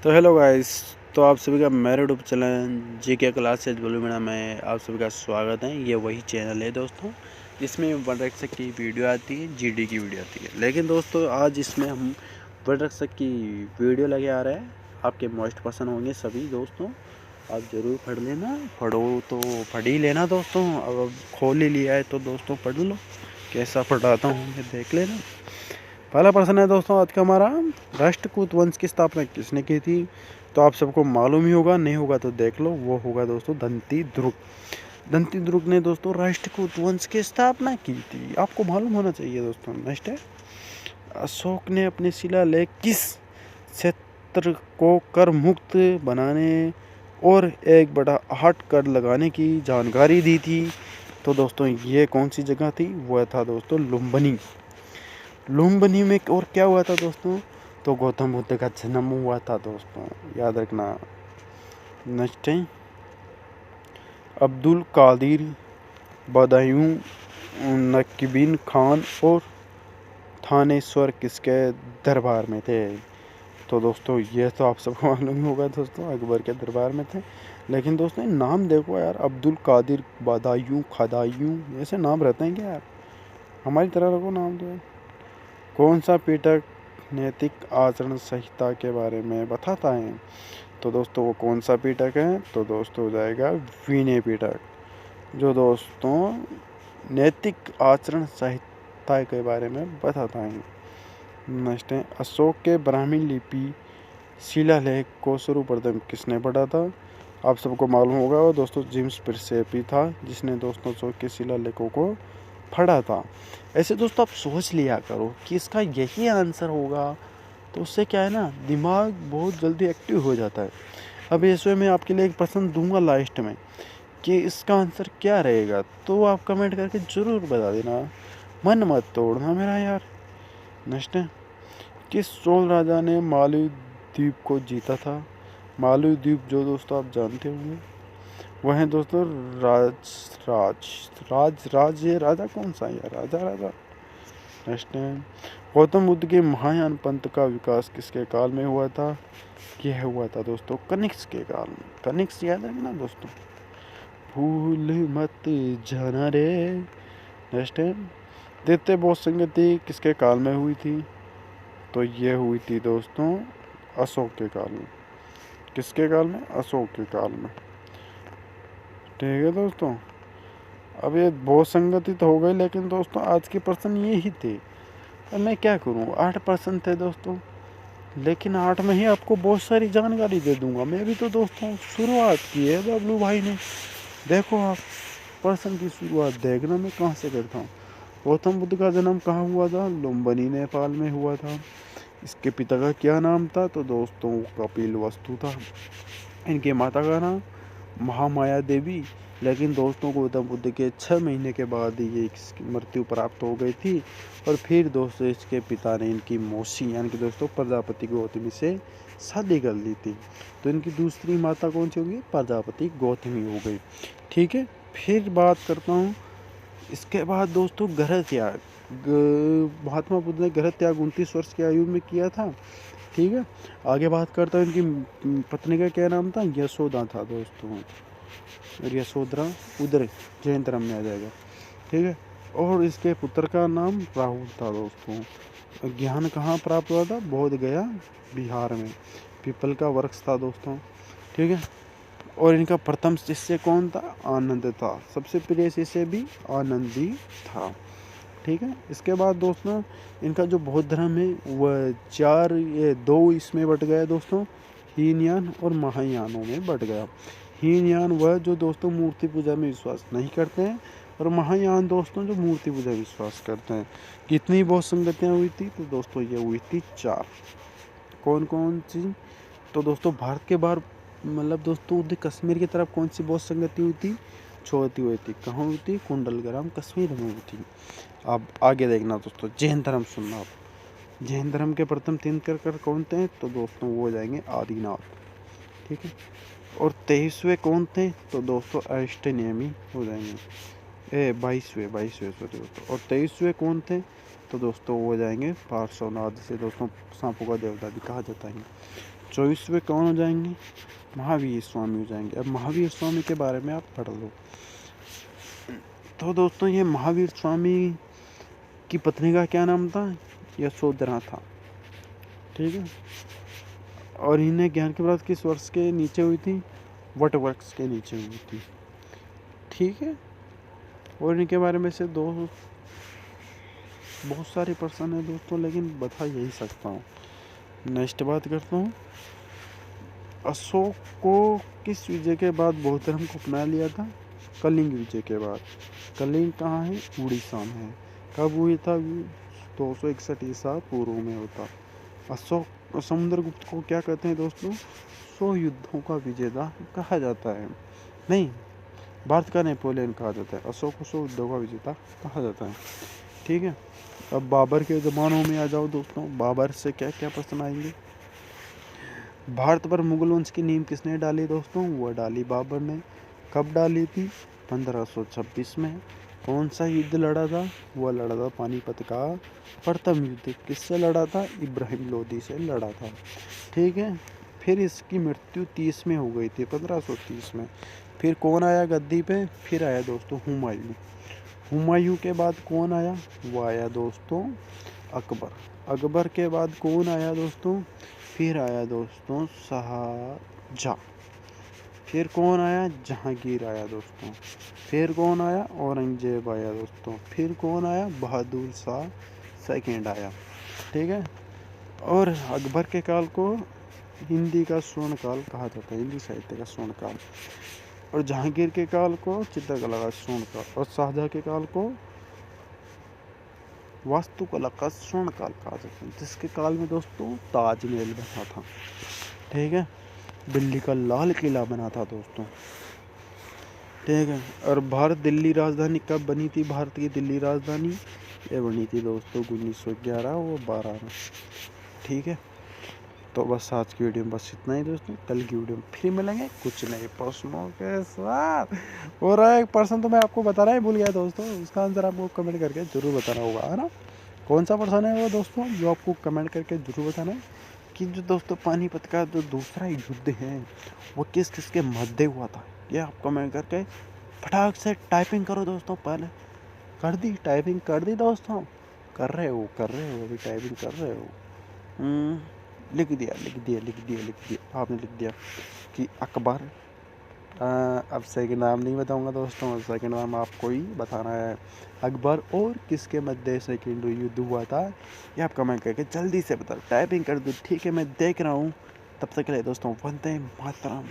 तो hello guys. तो आप सभी का मेरे यूट्यूब चैनल जी के क्लासेज बोलू मेरा में आप सभी का स्वागत है। ये वही चैनल है दोस्तों जिसमें वर्डरक्षक की वीडियो आती है, जीडी की वीडियो आती है। लेकिन दोस्तों आज इसमें हम वर्डरक्षक की वीडियो लगे आ रहे हैं। आपके मोस्ट पसंद होंगे सभी दोस्तों, आप ज़रूर पढ़ लेना। पढ़ो तो पढ़ ही लेना दोस्तों। अब खोल ही लिया है तो दोस्तों पढ़ लो, कैसा पढ़ाता हूँ मैं देख लेना। पहला प्रश्न है दोस्तों आज का हमारा, राष्ट्रकूट वंश की स्थापना किसने की थी? तो आप सबको मालूम ही होगा, नहीं होगा तो देख लो। वो होगा दोस्तों दंतीद्रुक। दंतीद्रुक ने दोस्तों राष्ट्रकूट वंश की स्थापना की थी, आपको मालूम होना चाहिए दोस्तों। नेक्स्ट है, अशोक ने अपने शिलालेख किस क्षेत्र को कर मुक्त बनाने और एक बड़ा हट कर लगाने की जानकारी दी थी? तो दोस्तों ये कौन सी जगह थी? वह था दोस्तों लुम्बिनी। लुम्बिनी में और क्या हुआ था दोस्तों? तो गौतम बुद्ध का जन्म हुआ था दोस्तों, याद रखना। नेक्स्ट है, अब्दुल कादिर बदायूं नकीबीन खान और थानेश्वर किसके दरबार में थे? तो दोस्तों ये तो आप सबको मालूम ही होगा दोस्तों, अकबर के दरबार में थे। लेकिन दोस्तों नाम देखो यार, अब्दुल कादिर बदायूं खदायूं, ऐसे नाम रहते हैं क्या यार? हमारी तरह रखो नाम तो। कौन सा पिटक नैतिक आचरण संहिता के बारे में बताता है? तो दोस्तों वो कौन सा पिटक है? तो दोस्तों हो जाएगा विनय पिटक, जो दोस्तों नैतिक आचरण संहिता के बारे में बताता है। नेक्स्ट है, अशोक के ब्राह्मी लिपि शिलालेख को सर्वप्रथम किसने पढ़ा था? आप सबको मालूम होगा वो दोस्तों जेम्स प्रिंसेपी था, जिसने दोस्तों अशोक के शिलालेखों को पढ़ा था। ऐसे दोस्तों आप सोच लिया करो कि इसका यही आंसर होगा, तो उससे क्या है ना, दिमाग बहुत जल्दी एक्टिव हो जाता है। अब इसमें मैं आपके लिए एक प्रश्न दूंगा लास्ट में कि इसका आंसर क्या रहेगा, तो आप कमेंट करके ज़रूर बता देना, मन मत तोड़ना मेरा यार। नेक्स्ट है, किस चोल राजा ने मालदीव द्वीप को जीता था? मालदीव द्वीप जो दोस्तों आप जानते होंगे, वह है दोस्तों राज ये राजा कौन सा है? राजा। नेक्स्ट है, गौतम बुद्ध के महायान पंथ का विकास किसके काल में हुआ था? यह हुआ था दोस्तों कनिष्क के काल में। कनिष्क याद रखना दोस्तों, भूल मत जाना रे। नेक्स्ट है, द्वितीय बौद्ध संगति किसके काल में हुई थी? तो यह हुई थी दोस्तों अशोक के काल में। किसके काल में? अशोक के काल में। ठीक है दोस्तों, अब ये बहुत संगति तो हो गई, लेकिन दोस्तों आज के प्रश्न ये ही थे। अब मैं क्या करूँ, 8 प्रश्न थे दोस्तों, लेकिन 8 में ही आपको बहुत सारी जानकारी दे दूंगा। मैं भी तो दोस्तों शुरुआत की है बबलू भाई ने। देखो आप प्रश्न की शुरुआत देखना मैं कहाँ से करता हूँ। गौतम बुद्ध का जन्म कहाँ हुआ था? लुम्बिनी नेपाल में हुआ था। इसके पिता का क्या नाम था? तो दोस्तों कपिलवस्तु था। इनके माता का नाम महामाया देवी। लेकिन दोस्तों गौतम बुद्ध के 6 महीने के बाद ये इसकी मृत्यु प्राप्त हो गई थी। और फिर दोस्तों इसके पिता ने इनकी मौसी यानी कि दोस्तों प्रजापति गौतमी से शादी कर ली थी। तो इनकी दूसरी माता कौन सी होगी? प्रजापति गौतमी हो गई। ठीक है, फिर बात करता हूँ इसके बाद दोस्तों ग्रह त्याग। महात्मा बुद्ध ने ग्रह त्याग 29 वर्ष की आयु में किया था। ठीक है, आगे बात करता हूँ इनकी पत्नी का क्या नाम था? यशोदा था दोस्तों, और यशोधरा उदय जैन धर्म में आ जाएगा। ठीक है, और इसके पुत्र का नाम राहुल था दोस्तों। ज्ञान कहाँ प्राप्त हुआ था? बोध गया बिहार में, पीपल का वृक्ष था दोस्तों। ठीक है, और इनका प्रथम शिष्य कौन था? आनंद था। सबसे प्रिय शिष्य भी आनंदी था। ठीक है, इसके बाद दोस्तों इनका जो बौद्ध धर्म है वह 2 इसमें बट गया दोस्तों, हीनयान और महायानों में बट गया। हीनयान वह जो दोस्तों मूर्ति पूजा में विश्वास नहीं करते हैं, और महायान दोस्तों जो मूर्ति पूजा विश्वास करते हैं। कितनी बौद्ध संगतियाँ हुई थी? तो दोस्तों ये हुई थी 4। कौन कौन सी? तो दोस्तों भारत के बाहर मतलब दोस्तों उधर कश्मीर की तरफ कौन सी बौद्ध संगति हुई थी? छोटी हुई थी। कहाँ हुई थी? कुंडलग्राम कश्मीर में हुई थी। अब आगे देखना दोस्तों, जैन धर्म सुनना आप। जैन धर्म के प्रथम तीर्थंकर कौन थे? तो दोस्तों वो हो जाएंगे आदिनाथ। ठीक है, और 23वें कौन थे? तो दोस्तों अष्टनेमी हो जाएंगे। 22वें सॉरी दोस्तों। और 23वें कौन थे? तो दोस्तों वो हो जाएंगे पार्श्वनाथ, से दोस्तों सांपों का देवता भी कहा जाता है। 24वें कौन हो जाएंगे? महावीर स्वामी हो जाएंगे। अब महावीर स्वामी के बारे में आप पढ़ लो। तो दोस्तों ये महावीर स्वामी की पत्नी का क्या नाम था? यशोधरा था। ठीक है। और इन्हें ज्ञान की प्राप्ति किस वर्ष के नीचे हुई थी? वट वृक्ष के नीचे हुई थी। ठीक है। और इनके बारे में से बहुत सारे प्रश्न है दोस्तों, लेकिन बता यही सकता हूँ। नेक्स्ट बात करता हूँ, अशोक को किस विजय के बाद बौद्ध धर्म को अपना लिया था? कलिंग विजय के बाद। कलिंग कहाँ है? उड़ीसा में है। कब हुई था? 261 ईसा पूर्व में होता। अशोक समुद्रगुप्त को क्या कहते हैं दोस्तों? 100 युद्धों का विजेता कहा जाता है। नहीं, भारत का नेपोलियन कहा जाता है। अशोक को 100 युद्धों का विजेता कहा जाता है। ठीक है। अब बाबर के ज़मानों में आ जाओ दोस्तों। बाबर से क्या क्या प्रश्न आएंगे? भारत पर मुगल वंश की नींव किसने डाली दोस्तों? वह डाली बाबर ने। कब डाली थी? 1526 में। कौन सा युद्ध लड़ा था? वह लड़ा था पानीपत का प्रथम युद्ध। किससे लड़ा था? इब्राहिम लोदी से लड़ा था। ठीक है। फिर इसकी मृत्यु 30 में हो गई थी, 1530 में। फिर कौन आया गद्दी पे? फिर आया दोस्तों हुमायूं। हुमायूं के बाद कौन आया? वो आया दोस्तों अकबर। अकबर के बाद कौन आया दोस्तों? फिर आया दोस्तों शाहजहाँ। फिर कौन आया? जहांगीर आया दोस्तों। फिर कौन आया? औरंगजेब आया दोस्तों। फिर कौन आया? बहादुर शाह सेकंड आया। ठीक है। और अकबर के काल को हिंदी का स्वर्ण काल कहा जाता है, हिंदी साहित्य का स्वर्ण काल। और जहांगीर के काल को चित्रकला का स्वर्ण काल, और शाहजहाँ के काल को वास्तुकला का स्वर्ण काल कहा जाता है, जिसके काल में दोस्तों ताजमहल बना था। ठीक है। दिल्ली का लाल किला बना था दोस्तों। ठीक है। और भारत दिल्ली राजधानी कब बनी थी? भारत की दिल्ली राजधानी ये बनी थी दोस्तों 1911 और 12 में। ठीक है। तो बस आज की वीडियो में बस इतना ही दोस्तों। कल की वीडियो में फिर मिलेंगे कुछ नए प्रश्नों के साथ। और एक प्रश्न तो मैं आपको बताना ही भूल गया दोस्तों, उसका आंसर आपको कमेंट करके जरूर बताना होगा, है ना? कौन सा प्रश्न है वो दोस्तों जो आपको कमेंट करके जरूर बताना है कि जो दोस्तों पानीपत का जो दूसरा युद्ध है वो किस किस के मध्य हुआ था? ये आप कमेंट करके फटाक से टाइपिंग करो दोस्तों। पहले कर दी टाइपिंग, कर दी दोस्तों? कर रहे हो अभी टाइपिंग कर रहे हो? लिख दिया आपने लिख दिया कि अकबर। अब सेकंड नाम नहीं बताऊंगा दोस्तों, सेकंड नाम आपको ही बताना है। अकबर और किसके मध्य सेकंड युद्ध हुआ था? ये आप कमेंट करके जल्दी से बताओ, टाइपिंग कर दो। ठीक है, मैं देख रहा हूँ। तब तक के लिए दोस्तों वंदे मातरम।